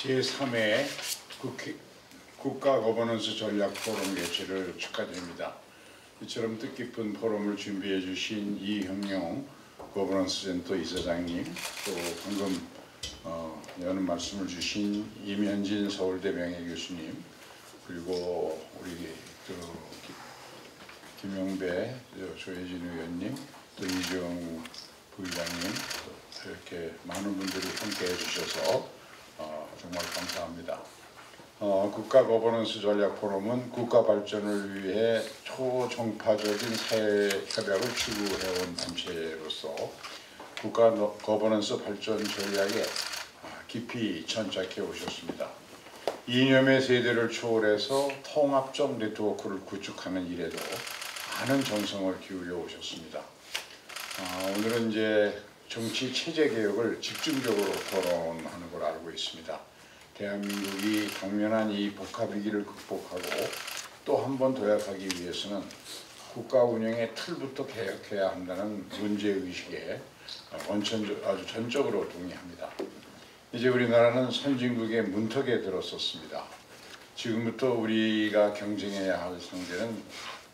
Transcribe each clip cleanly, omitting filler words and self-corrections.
제3회 국가 거버넌스 전략 포럼 개최를 축하드립니다. 이처럼 뜻깊은 포럼을 준비해 주신 이형용 거버넌스 센터 이사장님, 또 방금 여는 말씀을 주신 임현진 서울대 명예교수님, 그리고 우리 김영배 조혜진 의원님, 또 이주영 부의장님, 이렇게 많은 분들이 함께 해주셔서 정말 감사합니다. 국가 거버넌스 전략 포럼은 국가 발전을 위해 초정파적인 사회 협약을 추구해온 단체로서 국가 거버넌스 발전 전략에 깊이 천착해 오셨습니다. 이념의 세대를 초월해서 통합적 네트워크를 구축하는 일에도 많은 정성을 기울여 오셨습니다. 오늘은 이제 정치 체제 개혁을 집중적으로 토론하는 걸 알고 있습니다. 대한민국이 당면한 이 복합 위기를 극복하고 또 한 번 도약하기 위해서는 국가 운영의 틀부터 개혁해야 한다는 문제의식에 아주 전적으로 동의합니다. 이제 우리나라는 선진국의 문턱에 들어섰습니다. 지금부터 우리가 경쟁해야 할 상대는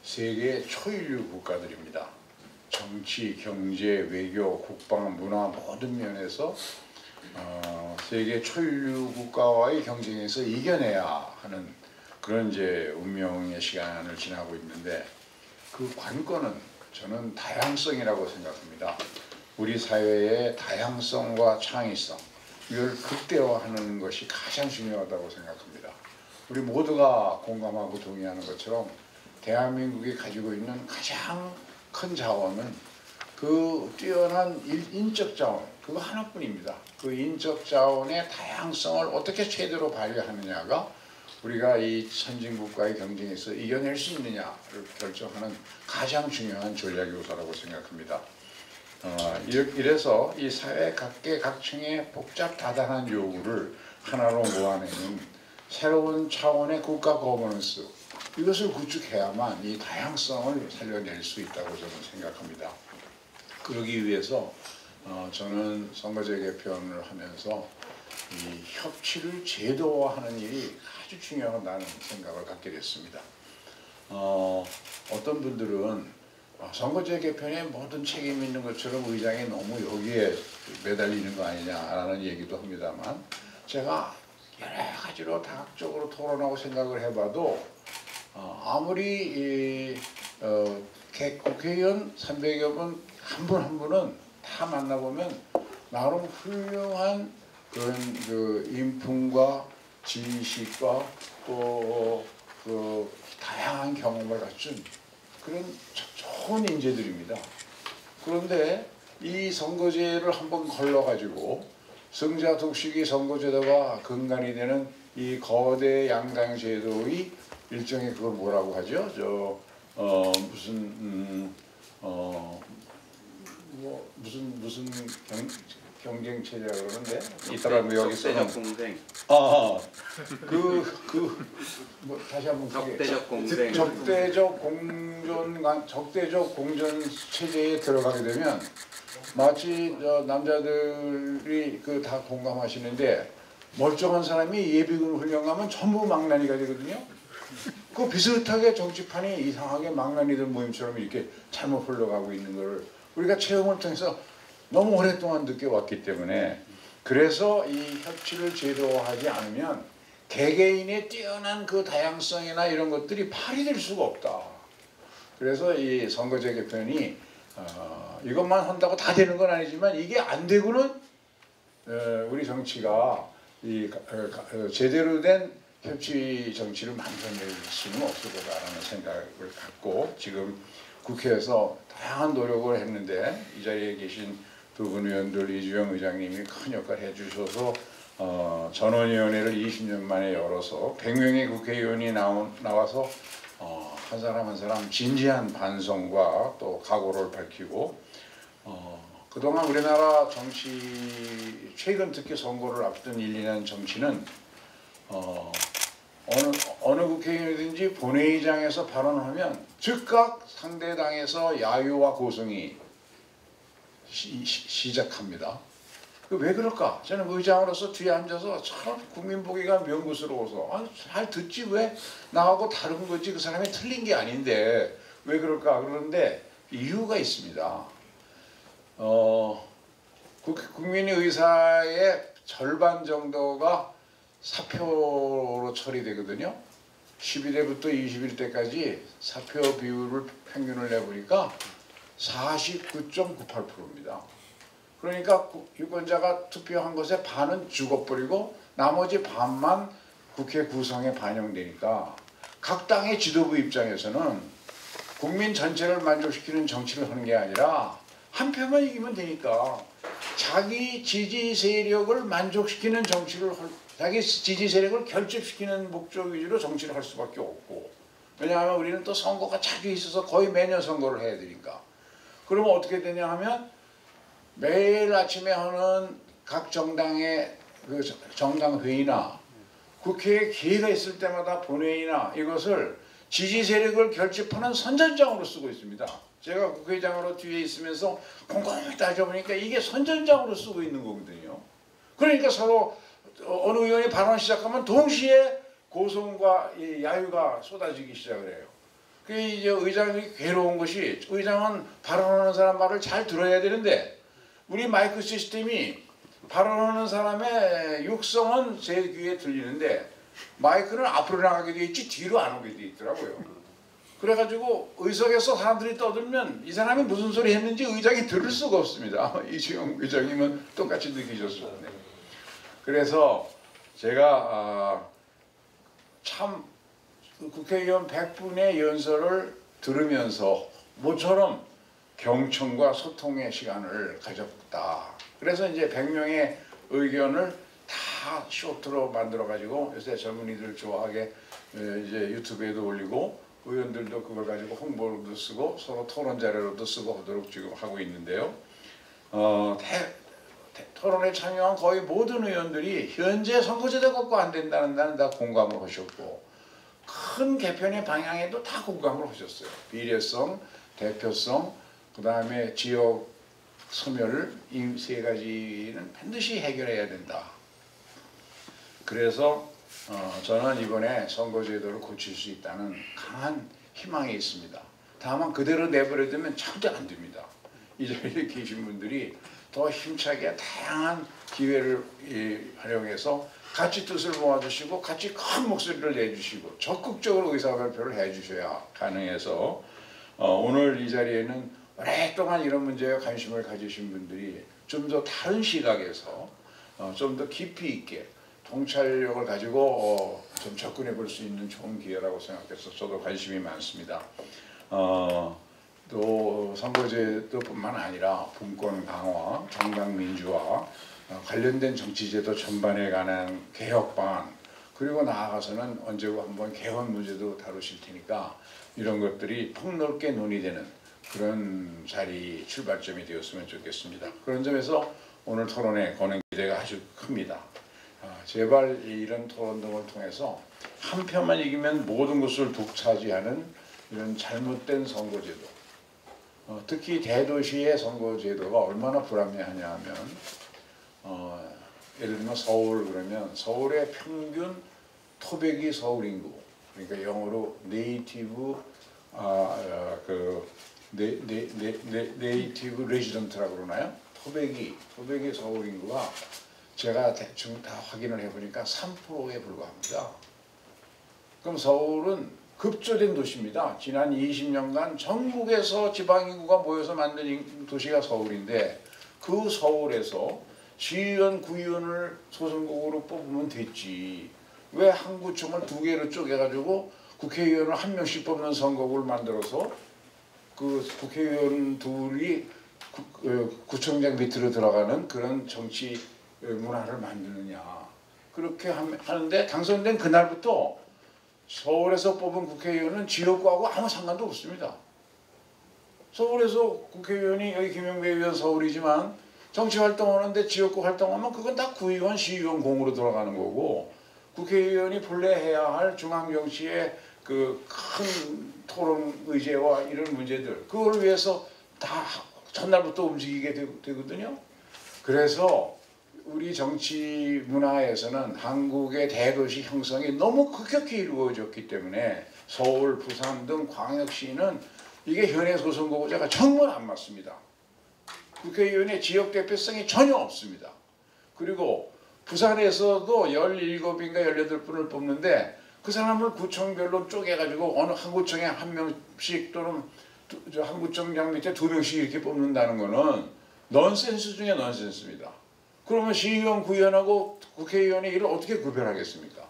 세계 초일류 국가들입니다. 정치, 경제, 외교, 국방, 문화 모든 면에서 세계 초일류 국가와의 경쟁에서 이겨내야 하는 그런 이제 운명의 시간을 지나고 있는데, 그 관건은 저는 다양성이라고 생각합니다. 우리 사회의 다양성과 창의성, 이걸 극대화하는 것이 가장 중요하다고 생각합니다. 우리 모두가 공감하고 동의하는 것처럼 대한민국이 가지고 있는 가장 큰 자원은 그 뛰어난 인적 자원, 그거 하나뿐입니다. 그 인적 자원의 다양성을 어떻게 최대로 발휘하느냐가 우리가 이 선진국과의 경쟁에서 이겨낼 수 있느냐를 결정하는 가장 중요한 전략 요소라고 생각합니다. 이래서 이 사회 각계각층의 복잡 다단한 요구를 하나로 모아내는 새로운 차원의 국가 거버넌스, 이것을 구축해야만 이 다양성을 살려낼 수 있다고 저는 생각합니다. 그러기 위해서 저는 선거제 개편을 하면서 이 협치를 제도화하는 일이 아주 중요하다는 생각을 갖게 됐습니다. 어떤 분들은 선거제 개편에 모든 책임이 있는 것처럼 의장이 너무 여기에 매달리는 거 아니냐라는 얘기도 합니다만, 제가 여러 가지로 다각적으로 토론하고 생각을 해봐도 아무리 국회의원 300여 분 한 분 한 분은 다 만나보면 나름 훌륭한 그런 그 인품과 지식과 또 그 다양한 경험을 갖춘 그런 좋은 인재들입니다. 그런데 이 선거제를 한번 걸러가지고 승자독식이 선거제도가 근간이 되는 이 거대 양당 제도의 일종의 그걸 뭐라고 하죠? 무슨 경쟁 체제라 그러는데 있더라고 여기서. 적대적 공생. 뭐 다시 한번 적대적 공생. 적대적 공전 체제에 들어가게 되면 마치 남자들이 그 다 공감하시는데 멀쩡한 사람이 예비군 훈련 가면 전부 망나니가 되거든요. 그 비슷하게 정치판이 이상하게 망나니들 모임처럼 이렇게 잘못 흘러가고 있는 걸 우리가 체험을 통해서 너무 오랫동안 느껴왔기 때문에, 그래서 이 협치를 제도화하지 않으면 개개인의 뛰어난 그 다양성이나 이런 것들이 발휘될 수가 없다. 그래서 이 선거제 개편이 이것만 한다고 다 되는 건 아니지만, 이게 안 되고는 우리 정치가 제대로 된 협치 정치를 만들어낼 수는 없을 거다라는 생각을 갖고 지금 국회에서 다양한 노력을 했는데, 이 자리에 계신 두 분 의원들, 이주영 의장님이 큰 역할을 해주셔서 전원위원회를 20년 만에 열어서 100명의 국회의원이 나와서 한 사람 한 사람 진지한 반성과 또 각오를 밝히고, 그동안 우리나라 정치, 최근 특히 선거를 앞둔 1, 2년 정치는 어느 국회의원이든지 본회의장에서 발언하면 즉각 상대당에서 야유와 고성이 시작합니다. 왜 그럴까? 저는 의장으로서 뒤에 앉아서 참 국민 보기가 명구스러워서 잘 듣지 왜 나하고 다른 거지 그 사람이 틀린 게 아닌데 왜 그럴까? 그러는데 이유가 있습니다. 국민의사의 절반 정도가 사표로 처리되거든요. 11회부터 21대까지 사표 비율을 평균을 내보니까 49.98%입니다. 그러니까 유권자가 투표한 것에 반은 죽어버리고 나머지 반만 국회 구성에 반영되니까 각 당의 지도부 입장에서는 국민 전체를 만족시키는 정치를 하는 게 아니라 한 표만 이기면 되니까 자기 지지 세력을 만족시키는 정치를 자기 지지 세력을 결집시키는 목적 위주로 정치를 할 수밖에 없고, 왜냐하면 우리는 또 선거가 자주 있어서 거의 매년 선거를 해야 되니까. 그러면 어떻게 되냐 하면 매일 아침에 하는 각 정당의 그 정당 회의나 국회에 기회가 있을 때마다 본회의나 이것을 지지 세력을 결집하는 선전장으로 쓰고 있습니다. 제가 국회의장으로 뒤에 있으면서 곰곰이 따져보니까 이게 선전장으로 쓰고 있는 거거든요. 그러니까 서로 어느 의원이 발언 시작하면 동시에 고성과 야유가 쏟아지기 시작을 해요. 그게 이제 의장이 괴로운 것이, 의장은 발언하는 사람 말을 잘 들어야 되는데 우리 마이크 시스템이 발언하는 사람의 육성은 제 귀에 들리는데 마이크는 앞으로 나가게 돼 있지 뒤로 안 오게 돼 있더라고요. 그래가지고 의석에서 사람들이 떠들면 이 사람이 무슨 소리 했는지 의장이 들을 수가 없습니다. 이주영 의장님은 똑같이 느끼셨을 텐데. 그래서 제가 참 국회의원 100분의 연설을 들으면서 모처럼 경청과 소통의 시간을 가졌다. 그래서 이제 100명의 의견을 다 쇼트로 만들어가지고 요새 젊은이들 좋아하게 이제 유튜브에도 올리고 의원들도 그걸 가지고 홍보로도 쓰고 서로 토론 자료로도 쓰고 하도록 지금 하고 있는데요. 토론에 참여한 거의 모든 의원들이 현재 선거제도 갖고 안 된다는 데는 다 공감을 하셨고 큰 개편의 방향에도 다 공감을 하셨어요. 비례성, 대표성, 그 다음에 지역 소멸, 이 세 가지는 반드시 해결해야 된다. 그래서 저는 이번에 선거제도를 고칠 수 있다는 강한 희망이 있습니다. 다만 그대로 내버려두면 절대 안 됩니다. 이 자리에 계신 분들이 더 힘차게 다양한 기회를 활용해서 같이 뜻을 모아주시고 같이 큰 목소리를 내주시고 적극적으로 의사발표를 해주셔야 가능해서 오늘 이 자리에는 오랫동안 이런 문제에 관심을 가지신 분들이 좀 더 다른 시각에서 좀 더 깊이 있게 통찰력을 가지고 좀 접근해 볼 수 있는 좋은 기회라고 생각해서 저도 관심이 많습니다. 또 선거제도뿐만 아니라 분권 강화, 정당 민주화, 관련된 정치제도 전반에 관한 개혁 방안, 그리고 나아가서는 언제고 한번 개헌 문제도 다루실 테니까 이런 것들이 폭넓게 논의되는 그런 자리 출발점이 되었으면 좋겠습니다. 그런 점에서 오늘 토론에 거는 기대가 아주 큽니다. 제발 이런 토론 등을 통해서 한 표만 이기면 모든 것을 독차지하는 이런 잘못된 선거제도, 특히 대도시의 선거제도가 얼마나 불합리하냐 하면 예를 들면 서울 그러면 서울의 평균 토백이 서울 인구, 그러니까 영어로 네이티브 네이티브 레지던트라고 그러나요? 토백이 서울 인구가 제가 대충 다 확인을 해보니까 3%에 불과합니다. 그럼 서울은 급조된 도시입니다. 지난 20년간 전국에서 지방인구가 모여서 만든 도시가 서울인데 그 서울에서 시의원, 구의원을 소선거구로 뽑으면 됐지. 왜 한 구청을 두 개로 쪼개가지고 국회의원을 한 명씩 뽑는 선거구를 만들어서 그 국회의원 둘이 구청장 밑으로 들어가는 그런 정치 문화를 만드느냐. 그렇게 하는데 당선된 그날부터 서울에서 뽑은 국회의원은 지역구하고 아무 상관도 없습니다. 서울에서 국회의원이 여기 김영배 의원 서울이지만 정치활동하는데 지역구 활동하면 그건 다 구의원, 시의원 공으로 들어가는 거고 국회의원이 본래 해야 할 중앙정치의 그 큰 토론 의제와 이런 문제들 그걸 위해서 다 전날부터 움직이게 되거든요. 그래서 우리 정치 문화에서는 한국의 대도시 형성이 너무 급격히 이루어졌기 때문에 서울, 부산 등 광역시는 이게 현행 소선거구제가 정말 안 맞습니다. 국회의원의 지역 대표성이 전혀 없습니다. 그리고 부산에서도 17인가 18분을 뽑는데 그 사람을 구청별로 쪼개가지고 어느 한 구청에 한 명씩 또는 한 구청장 밑에 2명씩 이렇게 뽑는다는 거는 넌센스 중에 넌센스입니다. 그러면 시의원, 구의원하고 국회의원의 일을 어떻게 구별하겠습니까?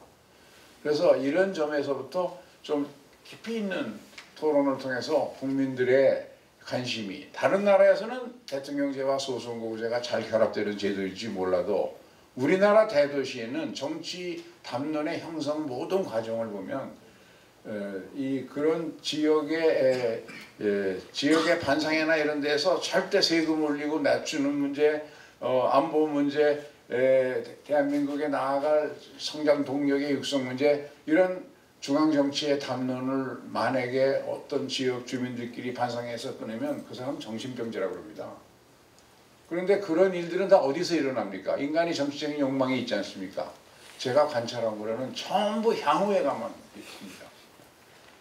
그래서 이런 점에서부터 좀 깊이 있는 토론을 통해서 국민들의 관심이, 다른 나라에서는 대통령제와 소선거구제가 잘 결합되는 제도일지 몰라도 우리나라 대도시에는 정치 담론의 형성 모든 과정을 보면 그런 지역의 반상회나 이런 데서 절대 세금 올리고 낮추는 문제, 안보 문제, 대한민국에 나아갈 성장 동력의 육성 문제, 이런 중앙정치의 담론을 만약에 어떤 지역 주민들끼리 반상회에서 꺼내면 그 사람은 정신병자라고 합니다. 그런데 그런 일들은 다 어디서 일어납니까? 인간이 정치적인 욕망이 있지 않습니까? 제가 관찰한 거로는 전부 향후회가만 있습니다.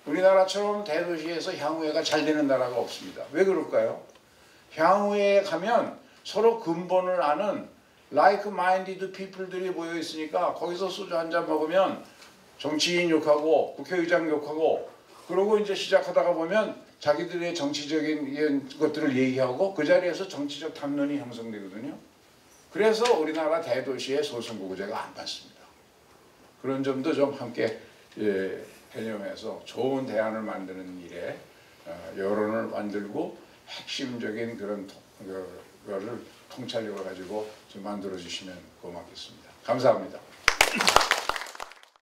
우리나라처럼 대도시에서 향후회가 잘 되는 나라가 없습니다. 왜 그럴까요? 향후회에 가면 서로 근본을 아는 like-minded people들이 모여 있으니까 거기서 소주 한잔 먹으면 정치인 욕하고 국회의장 욕하고, 그러고 이제 시작하다가 보면 자기들의 정치적인 것들을 얘기하고 그 자리에서 정치적 담론이 형성되거든요. 그래서 우리나라 대도시의 소선거구제가 안 맞습니다. 그런 점도 좀 함께 개념해서 좋은 대안을 만드는 일에 여론을 만들고 핵심적인 그런 거를 통찰력을 가지고 좀 만들어 주시면 고맙겠습니다. 감사합니다.